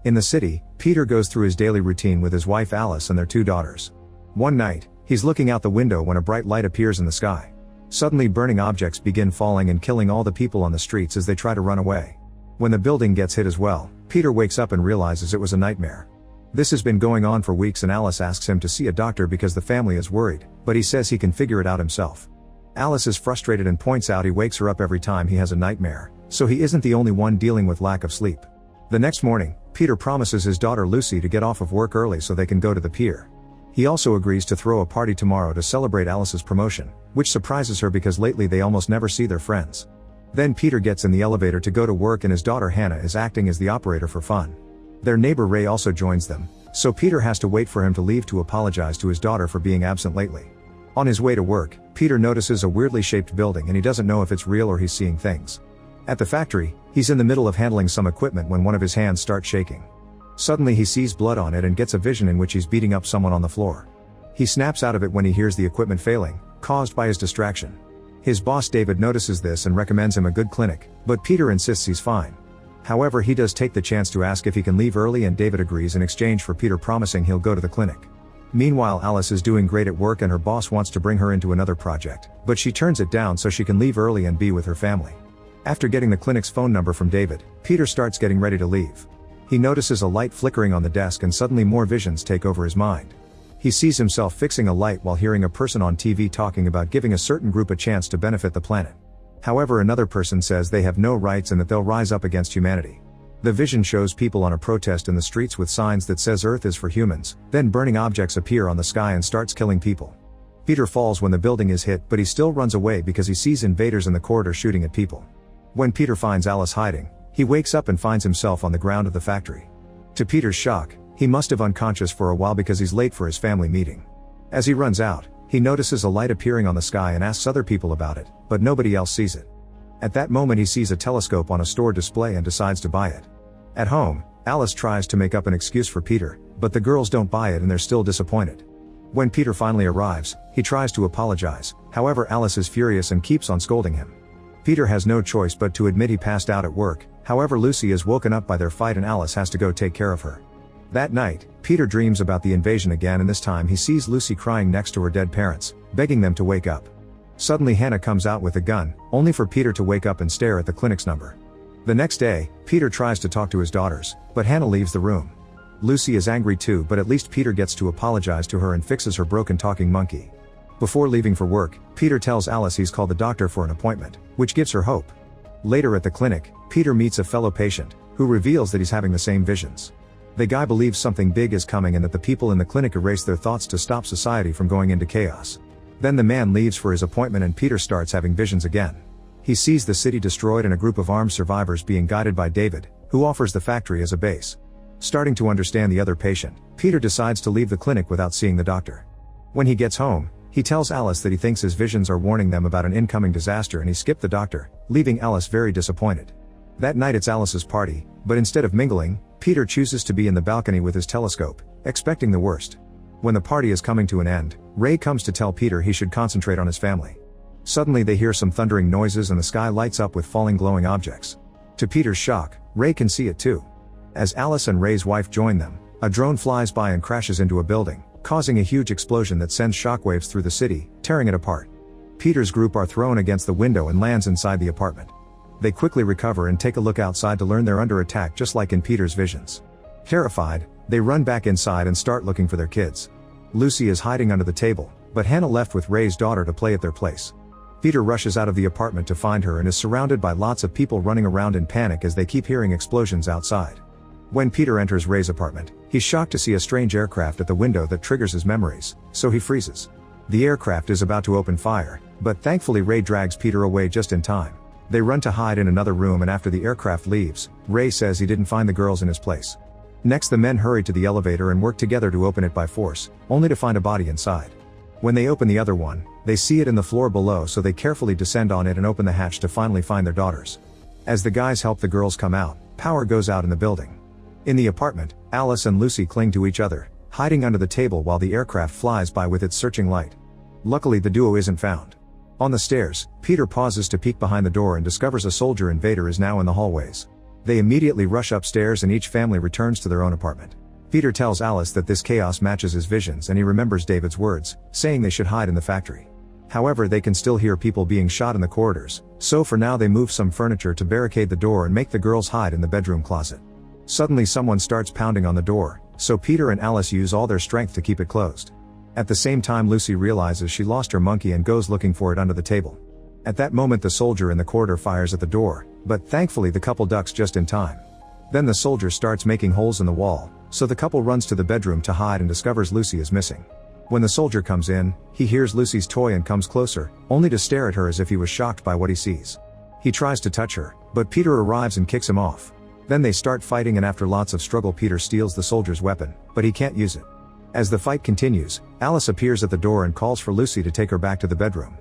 In the city, Peter goes through his daily routine with his wife Alice and their 2 daughters. One night, he's looking out the window when a bright light appears in the sky. Suddenly burning objects begin falling and killing all the people on the streets as they try to run away. When the building gets hit as well, Peter wakes up and realizes it was a nightmare. This has been going on for weeks and Alice asks him to see a doctor because the family is worried, but he says he can figure it out himself. Alice is frustrated and points out he wakes her up every time he has a nightmare, so he isn't the only one dealing with lack of sleep. The next morning, Peter promises his daughter Lucy to get off of work early so they can go to the pier. He also agrees to throw a party tomorrow to celebrate Alice's promotion, which surprises her because lately they almost never see their friends. Then Peter gets in the elevator to go to work and his daughter Hannah is acting as the operator for fun. Their neighbor Ray also joins them, so Peter has to wait for him to leave to apologize to his daughter for being absent lately. On his way to work, Peter notices a weirdly shaped building and he doesn't know if it's real or he's seeing things. At the factory, he's in the middle of handling some equipment when one of his hands starts shaking. Suddenly he sees blood on it and gets a vision in which he's beating up someone on the floor. He snaps out of it when he hears the equipment failing, caused by his distraction. His boss David notices this and recommends him a good clinic, but Peter insists he's fine. However, he does take the chance to ask if he can leave early and David agrees in exchange for Peter promising he'll go to the clinic. Meanwhile, Alice is doing great at work and her boss wants to bring her into another project, but she turns it down so she can leave early and be with her family. After getting the clinic's phone number from David, Peter starts getting ready to leave. He notices a light flickering on the desk and suddenly more visions take over his mind. He sees himself fixing a light while hearing a person on TV talking about giving a certain group a chance to benefit the planet. However, another person says they have no rights and that they'll rise up against humanity. The vision shows people on a protest in the streets with signs that says Earth is for humans, then burning objects appear on the sky and starts killing people. Peter falls when the building is hit, but he still runs away because he sees invaders in the corridor shooting at people. When Peter finds Alice hiding, he wakes up and finds himself on the ground of the factory. To Peter's shock, he must have unconscious for a while because he's late for his family meeting. As he runs out, he notices a light appearing on the sky and asks other people about it, but nobody else sees it. At that moment he sees a telescope on a store display and decides to buy it. At home, Alice tries to make up an excuse for Peter, but the girls don't buy it and they're still disappointed. When Peter finally arrives, he tries to apologize, however Alice is furious and keeps on scolding him. Peter has no choice but to admit he passed out at work, however Lucy is woken up by their fight and Alice has to go take care of her. That night, Peter dreams about the invasion again and this time he sees Lucy crying next to her dead parents, begging them to wake up. Suddenly Hannah comes out with a gun, only for Peter to wake up and stare at the clinic's number. The next day, Peter tries to talk to his daughters, but Hannah leaves the room. Lucy is angry too, but at least Peter gets to apologize to her and fixes her broken talking monkey. Before leaving for work, Peter tells Alice he's called the doctor for an appointment, which gives her hope. Later at the clinic, Peter meets a fellow patient, who reveals that he's having the same visions. The guy believes something big is coming and that the people in the clinic erase their thoughts to stop society from going into chaos. Then the man leaves for his appointment and Peter starts having visions again. He sees the city destroyed and a group of armed survivors being guided by David, who offers the factory as a base. Starting to understand the other patient, Peter decides to leave the clinic without seeing the doctor. When he gets home, he tells Alice that he thinks his visions are warning them about an incoming disaster and he skipped the doctor, leaving Alice very disappointed. That night it's Alice's party, but instead of mingling, Peter chooses to be in the balcony with his telescope, expecting the worst. When the party is coming to an end, Ray comes to tell Peter he should concentrate on his family. Suddenly they hear some thundering noises and the sky lights up with falling glowing objects. To Peter's shock, Ray can see it too. As Alice and Ray's wife join them, a drone flies by and crashes into a building, causing a huge explosion that sends shockwaves through the city, tearing it apart. Peter's group are thrown against the window and lands inside the apartment. They quickly recover and take a look outside to learn they're under attack just like in Peter's visions. Terrified, they run back inside and start looking for their kids. Lucy is hiding under the table, but Hannah left with Ray's daughter to play at their place. Peter rushes out of the apartment to find her and is surrounded by lots of people running around in panic as they keep hearing explosions outside. When Peter enters Ray's apartment, he's shocked to see a strange aircraft at the window that triggers his memories, so he freezes. The aircraft is about to open fire, but thankfully Ray drags Peter away just in time. They run to hide in another room and after the aircraft leaves, Ray says he didn't find the girls in his place. Next the men hurry to the elevator and work together to open it by force, only to find a body inside. When they open the other one, they see it in the floor below so they carefully descend on it and open the hatch to finally find their daughters. As the guys help the girls come out, power goes out in the building. In the apartment, Alice and Lucy cling to each other, hiding under the table while the aircraft flies by with its searching light. Luckily the duo isn't found. On the stairs, Peter pauses to peek behind the door and discovers a soldier invader is now in the hallways. They immediately rush upstairs and each family returns to their own apartment. Peter tells Alice that this chaos matches his visions and he remembers David's words, saying they should hide in the factory. However, they can still hear people being shot in the corridors, so for now they move some furniture to barricade the door and make the girls hide in the bedroom closet. Suddenly someone starts pounding on the door, so Peter and Alice use all their strength to keep it closed. At the same time, Lucy realizes she lost her monkey and goes looking for it under the table. At that moment the soldier in the corridor fires at the door, but thankfully the couple ducks just in time. Then the soldier starts making holes in the wall, so the couple runs to the bedroom to hide and discovers Lucy is missing. When the soldier comes in, he hears Lucy's toy and comes closer, only to stare at her as if he was shocked by what he sees. He tries to touch her, but Peter arrives and kicks him off. Then they start fighting and after lots of struggle Peter steals the soldier's weapon, but he can't use it. As the fight continues, Alice appears at the door and calls for Lucy to take her back to the bedroom.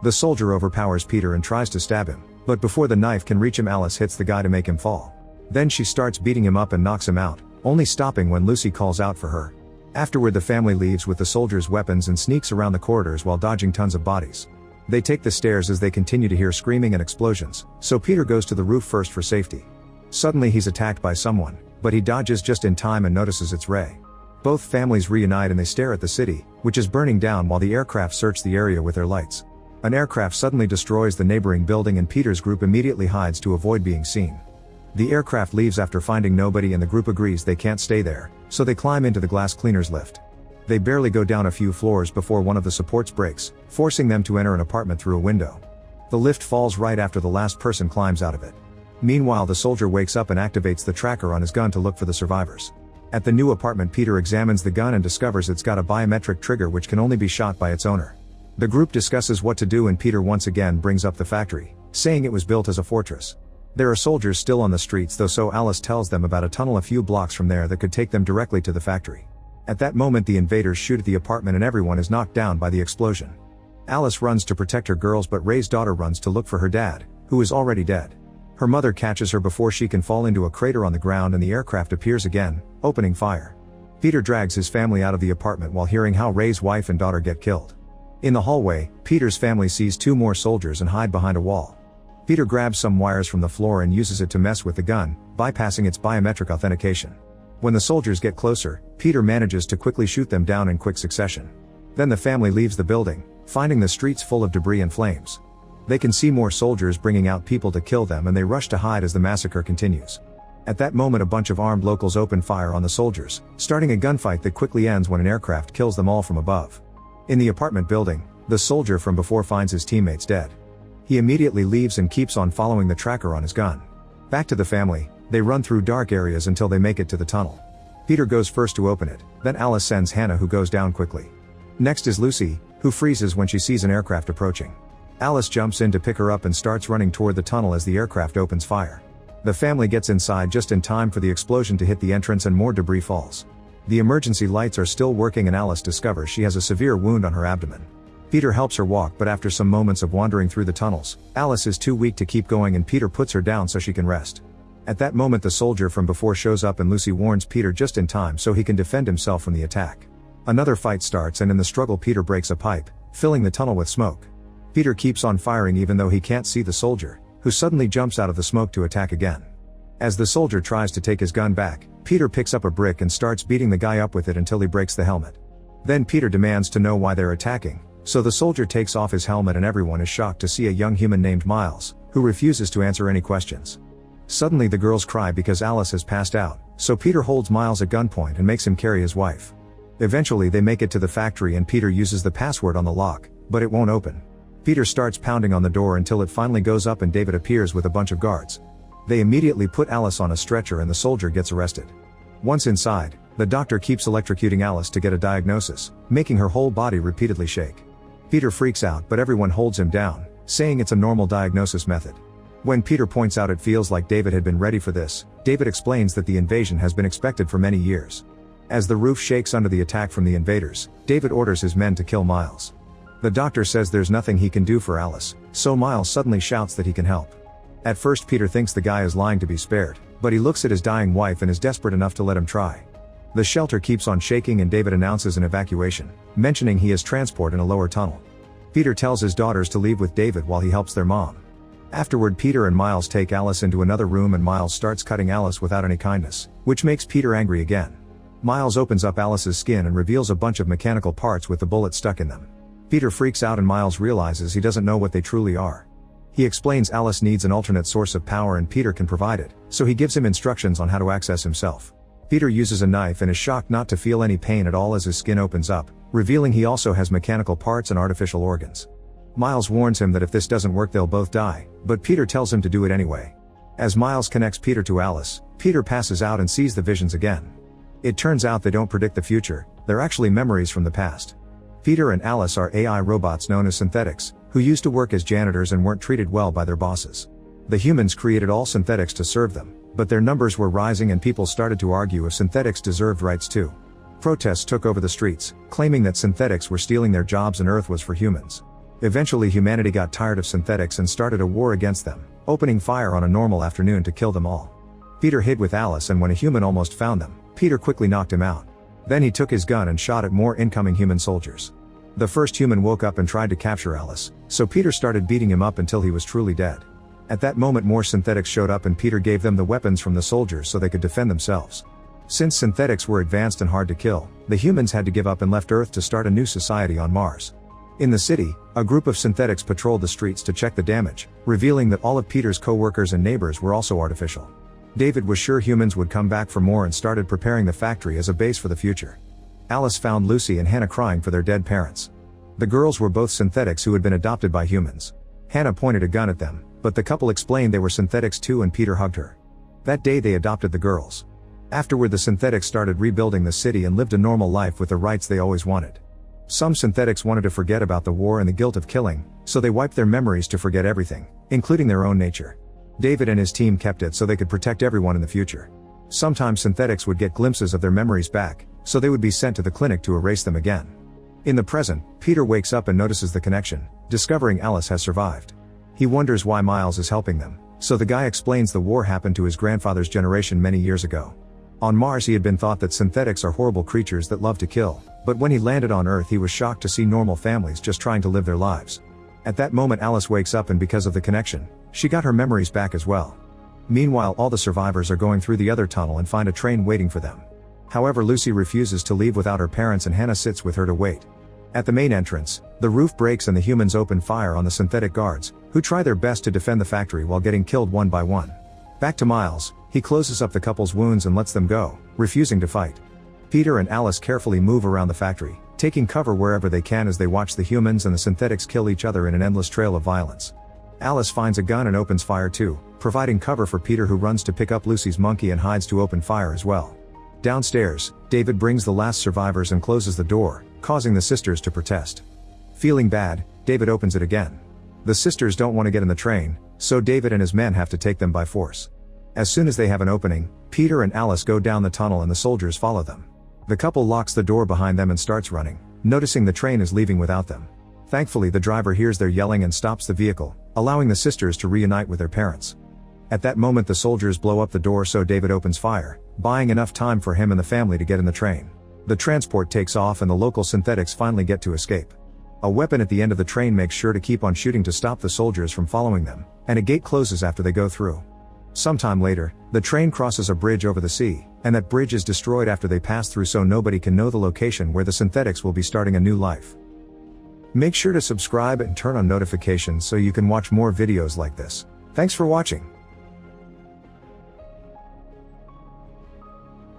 The soldier overpowers Peter and tries to stab him, but before the knife can reach him Alice hits the guy to make him fall. Then she starts beating him up and knocks him out, only stopping when Lucy calls out for her. Afterward the family leaves with the soldier's weapons and sneaks around the corridors while dodging tons of bodies. They take the stairs as they continue to hear screaming and explosions, so Peter goes to the roof first for safety. Suddenly he's attacked by someone, but he dodges just in time and notices it's Ray. Both families reunite and they stare at the city, which is burning down while the aircraft search the area with their lights. An aircraft suddenly destroys the neighboring building and Peter's group immediately hides to avoid being seen. The aircraft leaves after finding nobody and the group agrees they can't stay there, so they climb into the glass cleaner's lift. They barely go down a few floors before one of the supports breaks, forcing them to enter an apartment through a window. The lift falls right after the last person climbs out of it. Meanwhile the soldier wakes up and activates the tracker on his gun to look for the survivors. At the new apartment Peter examines the gun and discovers it's got a biometric trigger which can only be shot by its owner. The group discusses what to do and Peter once again brings up the factory, saying it was built as a fortress. There are soldiers still on the streets though, so Alice tells them about a tunnel a few blocks from there that could take them directly to the factory. At that moment the invaders shoot at the apartment and everyone is knocked down by the explosion. Alice runs to protect her girls but Ray's daughter runs to look for her dad, who is already dead. Her mother catches her before she can fall into a crater on the ground and the aircraft appears again, opening fire. Peter drags his family out of the apartment while hearing how Ray's wife and daughter get killed. In the hallway, Peter's family sees two more soldiers and hide behind a wall. Peter grabs some wires from the floor and uses it to mess with the gun, bypassing its biometric authentication. When the soldiers get closer, Peter manages to quickly shoot them down in quick succession. Then the family leaves the building, finding the streets full of debris and flames. They can see more soldiers bringing out people to kill them and they rush to hide as the massacre continues. At that moment a bunch of armed locals open fire on the soldiers, starting a gunfight that quickly ends when an aircraft kills them all from above. In the apartment building, the soldier from before finds his teammates dead. He immediately leaves and keeps on following the tracker on his gun. Back to the family, they run through dark areas until they make it to the tunnel. Peter goes first to open it, then Alice sends Hannah who goes down quickly. Next is Lucy, who freezes when she sees an aircraft approaching. Alice jumps in to pick her up and starts running toward the tunnel as the aircraft opens fire. The family gets inside just in time for the explosion to hit the entrance and more debris falls. The emergency lights are still working and Alice discovers she has a severe wound on her abdomen. Peter helps her walk but after some moments of wandering through the tunnels, Alice is too weak to keep going and Peter puts her down so she can rest. At that moment the soldier from before shows up and Lucy warns Peter just in time so he can defend himself from the attack. Another fight starts and in the struggle Peter breaks a pipe, filling the tunnel with smoke. Peter keeps on firing even though he can't see the soldier, who suddenly jumps out of the smoke to attack again. As the soldier tries to take his gun back, Peter picks up a brick and starts beating the guy up with it until he breaks the helmet. Then Peter demands to know why they're attacking, so the soldier takes off his helmet and everyone is shocked to see a young human named Miles, who refuses to answer any questions. Suddenly the girls cry because Alice has passed out, so Peter holds Miles at gunpoint and makes him carry his wife. Eventually they make it to the factory and Peter uses the password on the lock, but it won't open. Peter starts pounding on the door until it finally goes up and David appears with a bunch of guards. They immediately put Alice on a stretcher and the soldier gets arrested. Once inside, the doctor keeps electrocuting Alice to get a diagnosis, making her whole body repeatedly shake. Peter freaks out but everyone holds him down, saying it's a normal diagnosis method. When Peter points out it feels like David had been ready for this, David explains that the invasion has been expected for many years. As the roof shakes under the attack from the invaders, David orders his men to kill Miles. The doctor says there's nothing he can do for Alice, so Miles suddenly shouts that he can help. At first Peter thinks the guy is lying to be spared, but he looks at his dying wife and is desperate enough to let him try. The shelter keeps on shaking and David announces an evacuation, mentioning he has transport in a lower tunnel. Peter tells his daughters to leave with David while he helps their mom. Afterward, Peter and Miles take Alice into another room and Miles starts cutting Alice without any kindness, which makes Peter angry again. Miles opens up Alice's skin and reveals a bunch of mechanical parts with the bullet stuck in them. Peter freaks out and Miles realizes he doesn't know what they truly are. He explains Alice needs an alternate source of power and Peter can provide it, so he gives him instructions on how to access himself. Peter uses a knife and is shocked not to feel any pain at all as his skin opens up, revealing he also has mechanical parts and artificial organs. Miles warns him that if this doesn't work they'll both die, but Peter tells him to do it anyway. As Miles connects Peter to Alice, Peter passes out and sees the visions again. It turns out they don't predict the future, they're actually memories from the past. Peter and Alice are AI robots known as synthetics, who used to work as janitors and weren't treated well by their bosses. The humans created all synthetics to serve them, but their numbers were rising and people started to argue if synthetics deserved rights too. Protests took over the streets, claiming that synthetics were stealing their jobs and Earth was for humans. Eventually humanity got tired of synthetics and started a war against them, opening fire on a normal afternoon to kill them all. Peter hid with Alice and when a human almost found them, Peter quickly knocked him out. Then he took his gun and shot at more incoming human soldiers. The first human woke up and tried to capture Alice, so Peter started beating him up until he was truly dead. At that moment more synthetics showed up and Peter gave them the weapons from the soldiers so they could defend themselves. Since synthetics were advanced and hard to kill, the humans had to give up and left Earth to start a new society on Mars. In the city, a group of synthetics patrolled the streets to check the damage, revealing that all of Peter's co-workers and neighbors were also artificial. David was sure humans would come back for more and started preparing the factory as a base for the future. Alice found Lucy and Hannah crying for their dead parents. The girls were both synthetics who had been adopted by humans. Hannah pointed a gun at them, but the couple explained they were synthetics too and Peter hugged her. That day they adopted the girls. Afterward the synthetics started rebuilding the city and lived a normal life with the rights they always wanted. Some synthetics wanted to forget about the war and the guilt of killing, so they wiped their memories to forget everything, including their own nature. David and his team kept it so they could protect everyone in the future. Sometimes synthetics would get glimpses of their memories back, so they would be sent to the clinic to erase them again. In the present, Peter wakes up and notices the connection, discovering Alice has survived. He wonders why Miles is helping them, so the guy explains the war happened to his grandfather's generation many years ago. On Mars he had been thought that synthetics are horrible creatures that love to kill, but when he landed on Earth he was shocked to see normal families just trying to live their lives. At that moment Alice wakes up and because of the connection, she got her memories back as well. Meanwhile all the survivors are going through the other tunnel and find a train waiting for them. However Lucy refuses to leave without her parents and Hannah sits with her to wait. At the main entrance, the roof breaks and the humans open fire on the synthetic guards, who try their best to defend the factory while getting killed one by one. Back to Miles, he closes up the couple's wounds and lets them go, refusing to fight. Peter and Alice carefully move around the factory, taking cover wherever they can as they watch the humans and the synthetics kill each other in an endless trail of violence. Alice finds a gun and opens fire too, providing cover for Peter who runs to pick up Lucy's monkey and hides to open fire as well. Downstairs, David brings the last survivors and closes the door, causing the sisters to protest. Feeling bad, David opens it again. The sisters don't want to get in the train, so David and his men have to take them by force. As soon as they have an opening, Peter and Alice go down the tunnel and the soldiers follow them. The couple locks the door behind them and starts running, noticing the train is leaving without them. Thankfully the driver hears their yelling and stops the vehicle, allowing the sisters to reunite with their parents. At that moment the soldiers blow up the door so David opens fire, buying enough time for him and the family to get in the train. The transport takes off and the local synthetics finally get to escape. A weapon at the end of the train makes sure to keep on shooting to stop the soldiers from following them, and a gate closes after they go through. Sometime later, the train crosses a bridge over the sea, and that bridge is destroyed after they pass through so nobody can know the location where the synthetics will be starting a new life. Make sure to subscribe and turn on notifications so you can watch more videos like this. Thanks for watching.